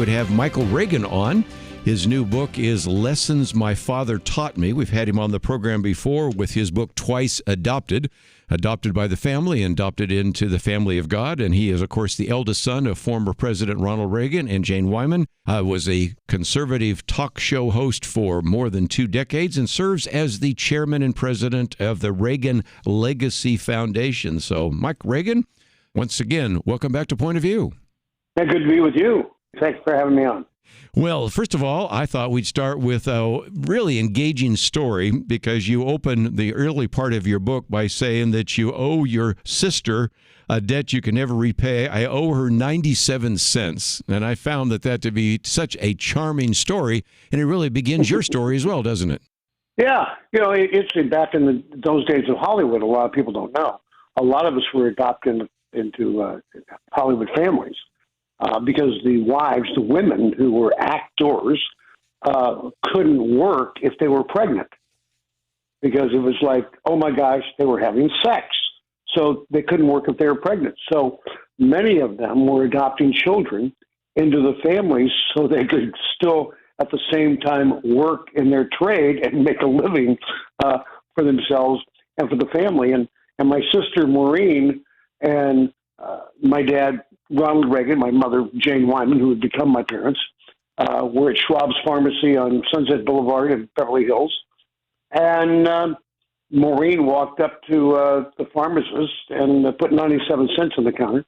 would have Michael Reagan on. His new book is Lessons My Father Taught Me. We've had him on the program before with his book Twice Adopted, adopted by the family and adopted into the family of God. And he is, of course, the eldest son of former President Ronald Reagan and Jane Wyman. Was a conservative talk show host for more than 2 decades and serves as the chairman and president of the Reagan Legacy Foundation. So, Mike Reagan, once again, welcome back to Point of View. Yeah, good to be with you. Thanks for having me on. Well, first of all, I thought we'd start with a really engaging story because you open the early part of your book by saying that you owe your sister a debt you can never repay. I owe her 97 cents. And I found that to be such a charming story. And it really begins your story as well, doesn't it? Yeah. It's back in those days of Hollywood, a lot of people don't know. A lot of us were adopted into Hollywood families. Because the wives, the women who were actors, couldn't work if they were pregnant. Because it was like, oh my gosh, they were having sex. So they couldn't work if they were pregnant. So many of them were adopting children into the families so they could still, at the same time, work in their trade and make a living for themselves and for the family. And my sister, Maureen, and my dad, Ronald Reagan, my mother, Jane Wyman, who had become my parents, were at Schwab's Pharmacy on Sunset Boulevard in Beverly Hills. And Maureen walked up to the pharmacist and put 97 cents on the counter.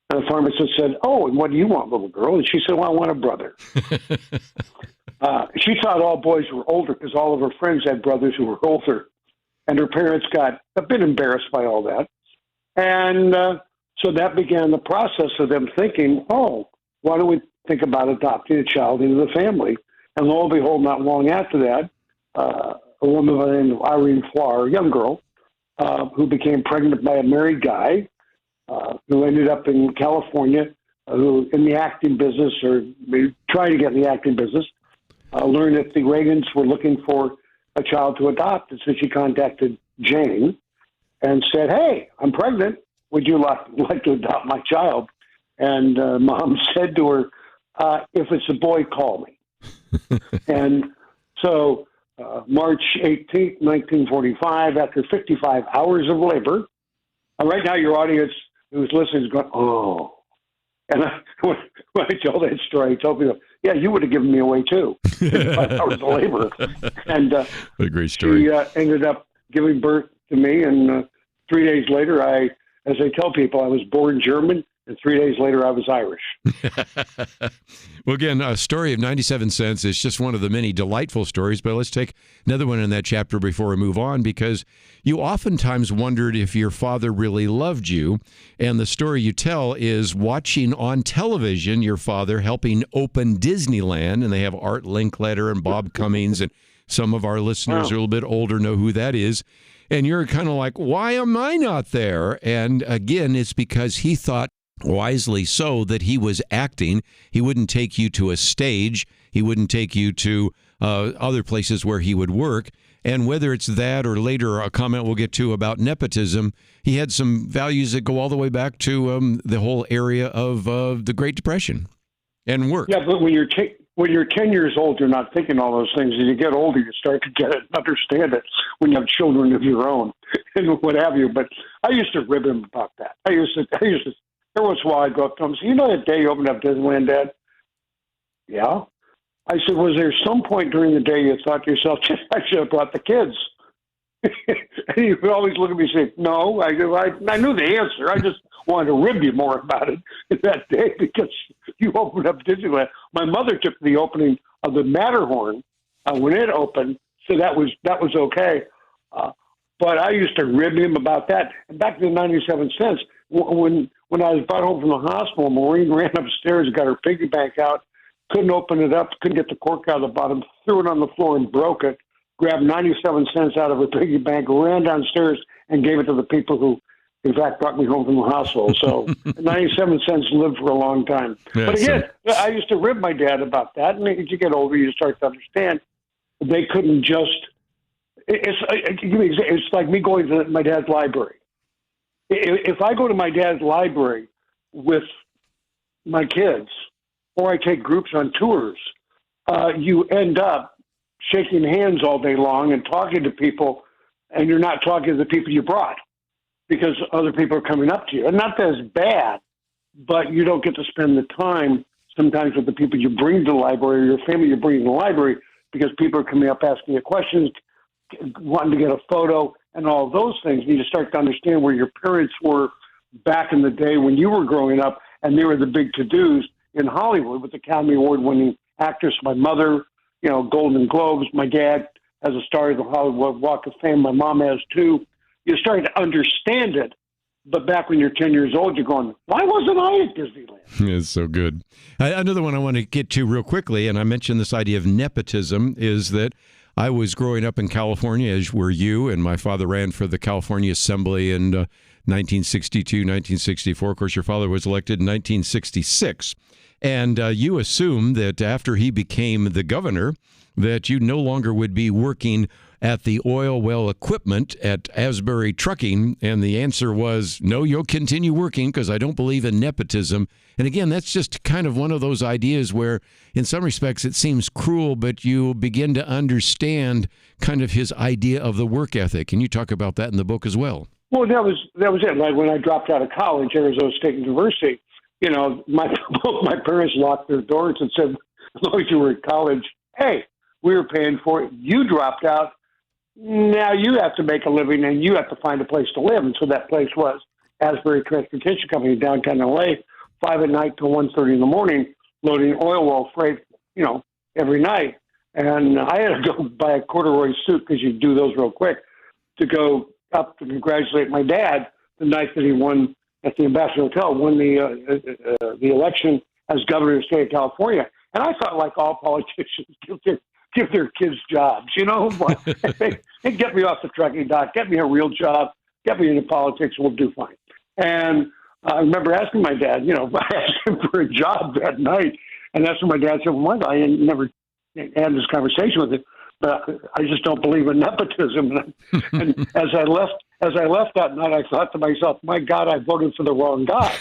And the pharmacist said, "Oh, and what do you want, little girl?" And she said, "Well, I want a brother." She thought all boys were older because all of her friends had brothers who were older. And her parents got a bit embarrassed by all that. And so that began the process of them thinking, oh, why don't we think about adopting a child into the family? And lo and behold, not long after that, a woman by the name of Irene Flower, a young girl, who became pregnant by a married guy, who ended up in California, who in the acting business or trying to get in the acting business, learned that the Reagans were looking for a child to adopt. And so she contacted Jane and said, "Hey, I'm pregnant. Would you like to adopt my child?" And Mom said to her, "If it's a boy, call me." And so March 18th, 1945, after 55 hours of labor, right now your audience who's listening is going, "Oh." And when I tell that story, I tell people, "Yeah, you would have given me away too." 55 hours of labor. And what a great story. She ended up giving birth to me, and 3 days later, as I tell people, I was born German, and 3 days later, I was Irish. Well, again, a story of 97 cents is just one of the many delightful stories, but let's take another one in that chapter before we move on, because you oftentimes wondered if your father really loved you, and the story you tell is watching on television your father helping open Disneyland, and they have Art Linkletter and Bob Cummings, and some of our listeners are a little bit older know who that is. And you're kind of like, why am I not there? And again, it's because he thought, wisely so, that he was acting. He wouldn't take you to a stage. He wouldn't take you to other places where he would work. And whether it's that or later a comment we'll get to about nepotism, he had some values that go all the way back to the whole area of the Great Depression and work. Yeah, but when you're 10 years old, you're not thinking all those things. As you get older, you start to get it and understand it when you have children of your own and what have you. But I used to rib him about that. I used to, every once in a while I'd go up to him and say, "You know that day you opened up Disneyland, Dad?" "Yeah." I said, "Was there some point during the day you thought to yourself, I should have brought the kids?" And he would always look at me and say, "No." I knew the answer. I just wanted to rib you more about it that day because you opened up Disneyland. My mother took the opening of the Matterhorn when it opened, so that was okay. But I used to rib him about that. And back to the 97 cents, when I was brought home from the hospital, Maureen ran upstairs, got her piggy bank out, couldn't open it up, couldn't get the cork out of the bottom, threw it on the floor and broke it, grabbed 97 cents out of her piggy bank, ran downstairs and gave it to the people who, in fact, brought me home from the hospital. So 97 cents lived for a long time. Yeah, but again, I used to rib my dad about that. And as you get older, you start to understand they couldn't just, it's like me going to my dad's library. If I go to my dad's library with my kids, or I take groups on tours, you end up shaking hands all day long and talking to people, and you're not talking to the people you brought because other people are coming up to you. And not that it's bad, but you don't get to spend the time sometimes with the people you bring to the library or your family you bring to the library because people are coming up asking you questions, wanting to get a photo, and all those things. You start to understand where your parents were back in the day when you were growing up, and they were the big to-dos in Hollywood with Academy Award-winning actress. My mother, Golden Globes. My dad has a star of the Hollywood Walk of Fame. My mom has too. You're starting to understand it. But back when you're 10 years old, you're going, why wasn't I at Disneyland? It's so good. Another one I want to get to real quickly, and I mentioned this idea of nepotism, is that I was growing up in California, as were you, and my father ran for the California Assembly in 1962, 1964. Of course, your father was elected in 1966. And you assumed that after he became the governor, that you no longer would be working at the oil well equipment at Asbury Trucking. And the answer was, no, you'll continue working because I don't believe in nepotism. And again, that's just kind of one of those ideas where in some respects it seems cruel, but you begin to understand kind of his idea of the work ethic. And you talk about that in the book as well. Well, that was it. Like when I dropped out of college, Arizona State University, both my parents locked their doors and said, as long as you were at college, hey, we were paying for it. You dropped out. Now you have to make a living and you have to find a place to live. And so that place was Asbury Transportation Company, downtown LA, 5 at night till 1:30 in the morning, loading oil well freight, every night. And I had to go buy a corduroy suit because you do those real quick to go up to congratulate my dad the night that he won at the Ambassador Hotel, won the election as governor of the state of California. And I thought, like all politicians, give their kids jobs, and get me off the trucking dock, get me a real job, get me into politics, we'll do fine. And I remember asking my dad, I asked him for a job that night, and that's when my dad said, well, Michael, I never had this conversation with him, but I just don't believe in nepotism. And as I left that night, I thought to myself, my God, I voted for the wrong guy.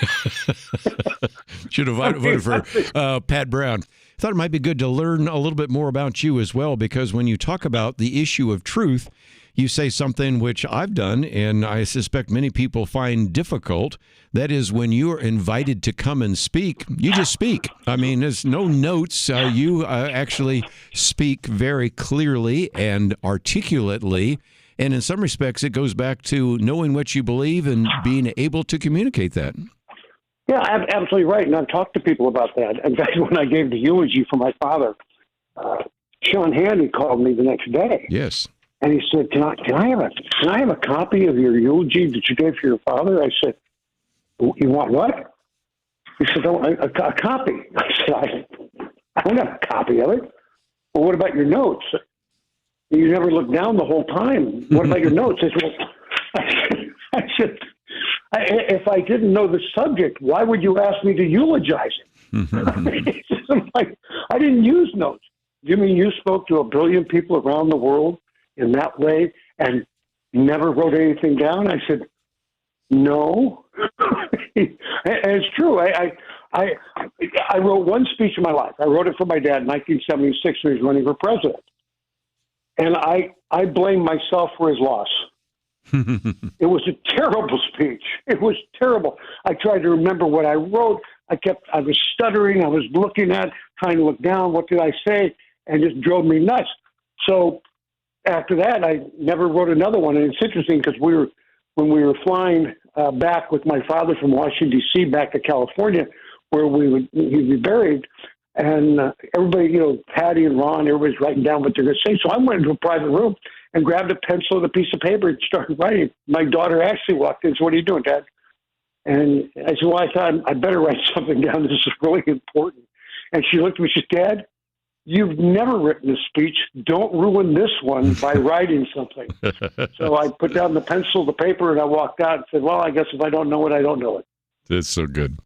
Should have voted for Pat Brown. I thought it might be good to learn a little bit more about you as well, because when you talk about the issue of truth, you say something which I've done, and I suspect many people find difficult. That is, when you're invited to come and speak, you just speak. I mean, there's no notes. You actually speak very clearly and articulately. And in some respects, it goes back to knowing what you believe and being able to communicate that. Yeah, absolutely right. And I've talked to people about that. In fact, when I gave the eulogy for my father, Sean Handy called me the next day. Yes. And he said, can I have a copy of your eulogy that you gave for your father? I said, you want what? He said, a copy. I said, I don't have a copy of it. Well, what about your notes? You never looked down the whole time. What about your notes? I said, if I didn't know the subject, why would you ask me to eulogize him? I didn't use notes. You mean you spoke to 1 billion people around the world in that way and never wrote anything down? I said, no. And it's true. I wrote one speech in my life. I wrote it for my dad in 1976 when he was running for president. And I blame myself for his loss. It was a terrible speech. It was terrible. I tried to remember what I wrote. I was stuttering. I was looking at, trying to look down. What did I say? And it just drove me nuts. So after that, I never wrote another one. And it's interesting because when we were flying back with my father from Washington, D.C. back to California, where he'd be buried, and everybody, Patty and Ron, everybody's writing down what they're going to say. So I went into a private room and grabbed a pencil and a piece of paper and started writing. My daughter actually walked in and said, what are you doing, Dad? And I said, well, I thought I better write something down. This is really important. And she looked at me and said, Dad, you've never written a speech. Don't ruin this one by writing something. So I put down the pencil, the paper, and I walked out and said, well, I guess if I don't know it, I don't know it. That's so good.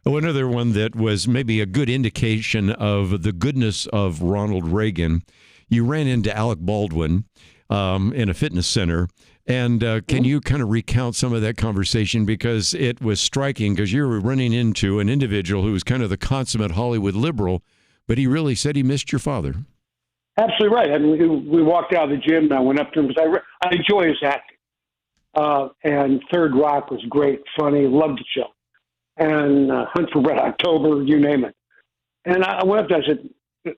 Oh, another one that was maybe a good indication of the goodness of Ronald Reagan. You ran into Alec Baldwin in a fitness center And can you kind of recount some of that conversation? Because it was striking, because you were running into an individual who was kind of the consummate Hollywood liberal, but he really said he missed your father. Absolutely right. I mean, we walked out of the gym, and I went up to him because I enjoy his acting. And Third Rock was great, funny, loved the show. And Hunt for Red October, you name it. And I went up to him, I said,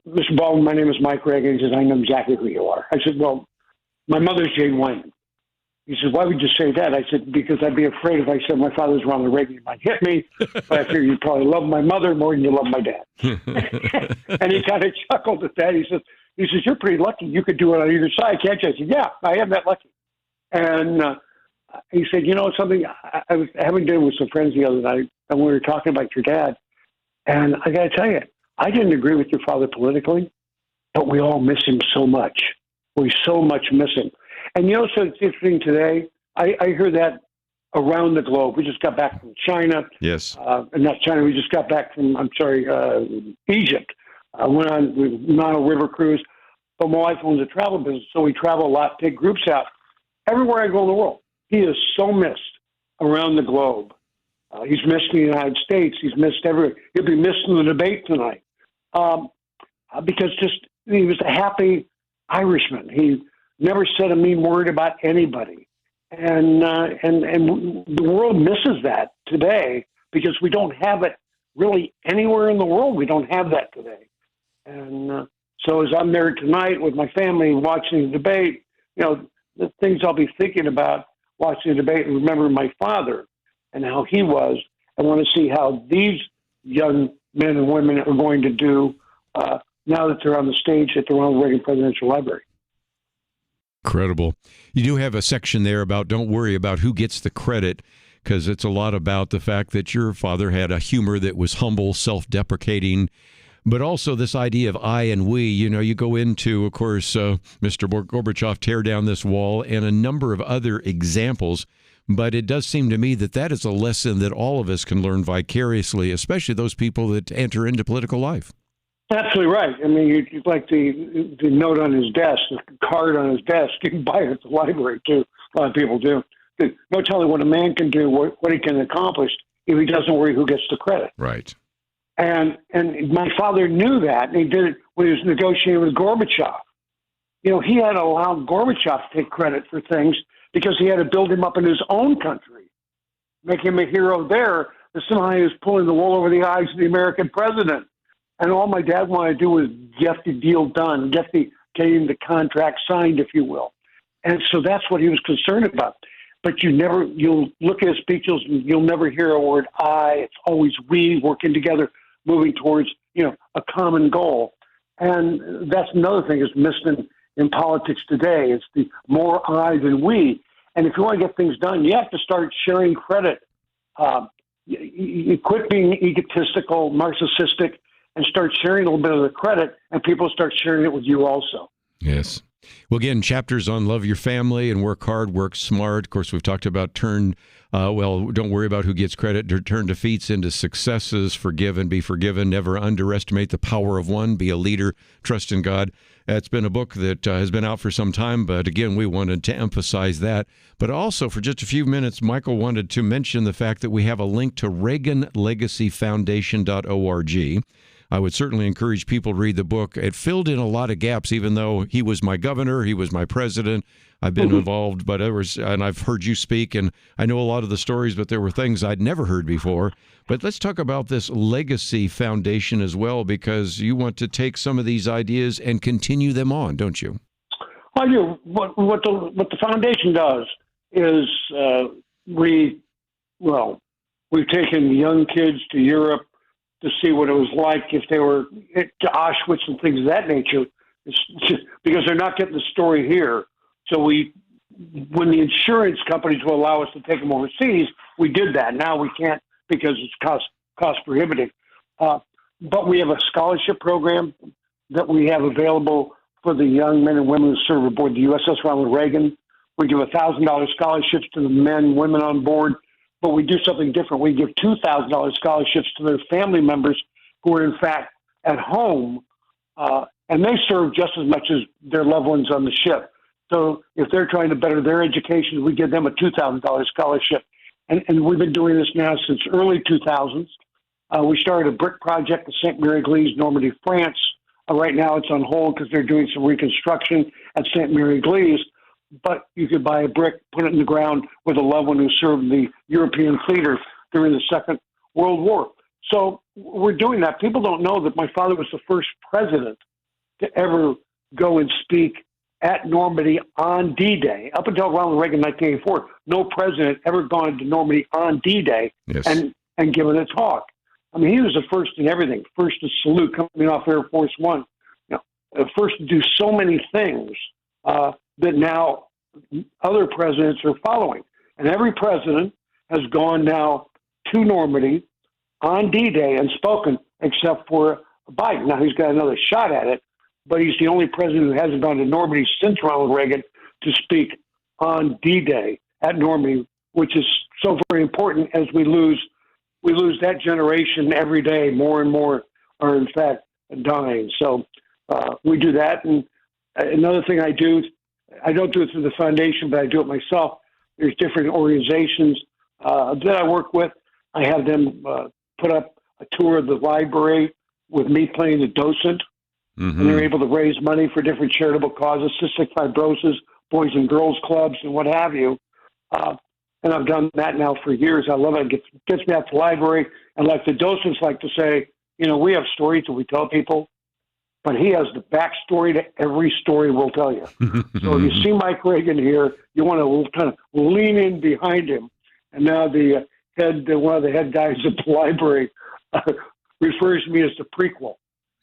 Mr. Baldwin, my name is Mike Reagan. He says, I know exactly who you are. I said, well, my mother's Jane Wyman. He said, why would you say that? I said, because I'd be afraid if I said my father's Ronald Reagan, you might hit me. But I figured you probably love my mother more than you love my dad. And he kind of chuckled at that. He says, you're pretty lucky. You could do it on either side, can't you? I said, yeah, I am that lucky. And he said, you know something? I was having dinner with some friends the other night, and we were talking about your dad. And I got to tell you, I didn't agree with your father politically, but we all miss him so much. We so much miss him. And you know, so it's interesting today. I hear that around the globe. We just got back from China. Yes. Not China. We just got back from, Egypt. Went on a river cruise. But my wife owns a travel business, so we travel a lot, take groups out. Everywhere I go in the world, he is so missed around the globe. He's missed in the United States. He's missed everywhere. He'll be missed in the debate tonight. Because he was a happy Irishman. He never said a mean word about anybody. And the world misses that today because we don't have it really anywhere in the world. We don't have that today. And so as I'm there tonight with my family watching the debate, you know, the things I'll be thinking about watching the debate and remember my father and how he was. I want to see how these young men and women are going to do now that they're on the stage at the Ronald Reagan Presidential Library. Incredible. You do have a section there about don't worry about who gets the credit, because it's a lot about the fact that your father had a humor that was humble, self-deprecating, but also this idea of I and we. You know, you go into, of course, Mr. Gorbachev, tear down this wall, and a number of other examples. But it does seem to me that that is a lesson that all of us can learn vicariously, especially those people that enter into political life. Absolutely right. I mean, you like the note on his desk, the card on his desk. You can buy it at the library, too. A lot of people do. No telling what a man can do, what he can accomplish if he doesn't worry who gets the credit. Right. And my father knew that, and he did it when he was negotiating with Gorbachev. You know, he had allowed Gorbachev to take credit for things because he had to build him up in his own country, make him a hero there. But somehow he was pulling the wool over the eyes of the American president. And all my dad wanted to do was get the deal done, getting the contract signed, if you will. And so that's what he was concerned about. But you'll look at his speeches and you'll never hear a word I. It's always we working together, moving towards, you know, a common goal. And that's another thing that's missing in politics today. It's the more I than we. And if you want to get things done, you have to start sharing credit. You quit being egotistical, narcissistic, and start sharing a little bit of the credit, and people start sharing it with you also. Yes. Well, again, chapters on love your family and work hard, work smart. Of course, we've talked about don't worry about who gets credit. Turn defeats into successes. Forgive and be forgiven. Never underestimate the power of one. Be a leader. Trust in God. It's been a book that has been out for some time, but again, we wanted to emphasize that. But also, for just a few minutes, Michael wanted to mention the fact that we have a link to ReaganLegacyFoundation.org. I would certainly encourage people to read the book. It filled in a lot of gaps, even though he was my governor, he was my president. I've been involved, but and I've heard you speak, and I know a lot of the stories, but there were things I'd never heard before. But let's talk about this Legacy Foundation as well, because you want to take some of these ideas and continue them on, don't you? I do. What the foundation does is we've taken young kids to Europe to see what it was like if they were to Auschwitz and things of that nature, because they're not getting the story here. So when the insurance companies will allow us to take them overseas, we did that. Now we can't because it's cost prohibitive. But we have a scholarship program that we have available for the young men and women who serve aboard the USS Ronald Reagan. We give $1,000 scholarships to the men and women on board. But we do something different. We give $2,000 scholarships to their family members who are, in fact, at home, and they serve just as much as their loved ones on the ship. So if they're trying to better their education, we give them a $2,000 scholarship. And we've been doing this now since early 2000s. We started a brick project at St. Mary Église, Normandy, France. Right now it's on hold because they're doing some reconstruction at St. Mary Église. But you could buy a brick, put it in the ground with a loved one who served the European theater during the Second World War. So we're doing that. People don't know that my father was the first president to ever go and speak at Normandy on D-Day. Up until Ronald Reagan in 1984, no president ever gone to Normandy on D-Day and given a talk. I mean, he was the first in everything. First to salute coming off Air Force One. First to do so many things that now other presidents are following. And every president has gone now to Normandy on D-Day and spoken, except for Biden. Now he's got another shot at it, but he's the only president who hasn't gone to Normandy since Ronald Reagan to speak on D-Day at Normandy, which is so very important as we lose that generation every day. More and more are, in fact, dying. So we do that. And another thing I do, I don't do it through the foundation, but I do it myself. There's different organizations that I work with. I have them put up a tour of the library with me playing the docent. Mm-hmm. And they're able to raise money for different charitable causes, cystic fibrosis, boys and girls clubs, and what have you. And I've done that now for years. I love it. It gets me out to the library. And like the docents like to say, we have stories that we tell people, but he has the backstory to every story we'll tell you. So if you see Mike Reagan here, you want to kind of lean in behind him. And now one of the head guys at the library refers to me as the prequel.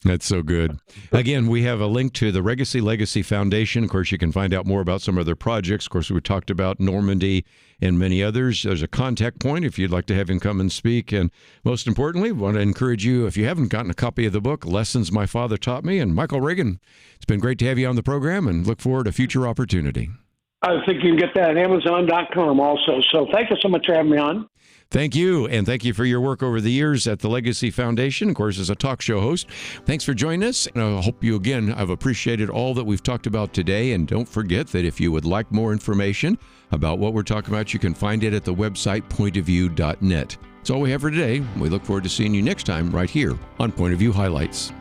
That's so good. Again, we have a link to the Legacy Foundation. Of course, you can find out more about some of their projects. Of course, we talked about Normandy and many others. There's a contact point if you'd like to have him come and speak. And most importantly, we want to encourage you, if you haven't gotten a copy of the book, Lessons My Father Taught Me, and Michael Reagan, it's been great to have you on the program and look forward to future opportunity. I think you can get that at Amazon.com also. So thank you so much for having me on. Thank you, and thank you for your work over the years at the Legacy Foundation, of course, as a talk show host. Thanks for joining us, and I hope you, again, have appreciated all that we've talked about today, and don't forget that if you would like more information about what we're talking about, you can find it at the website pointofview.net. That's all we have for today. We look forward to seeing you next time right here on Point of View Highlights.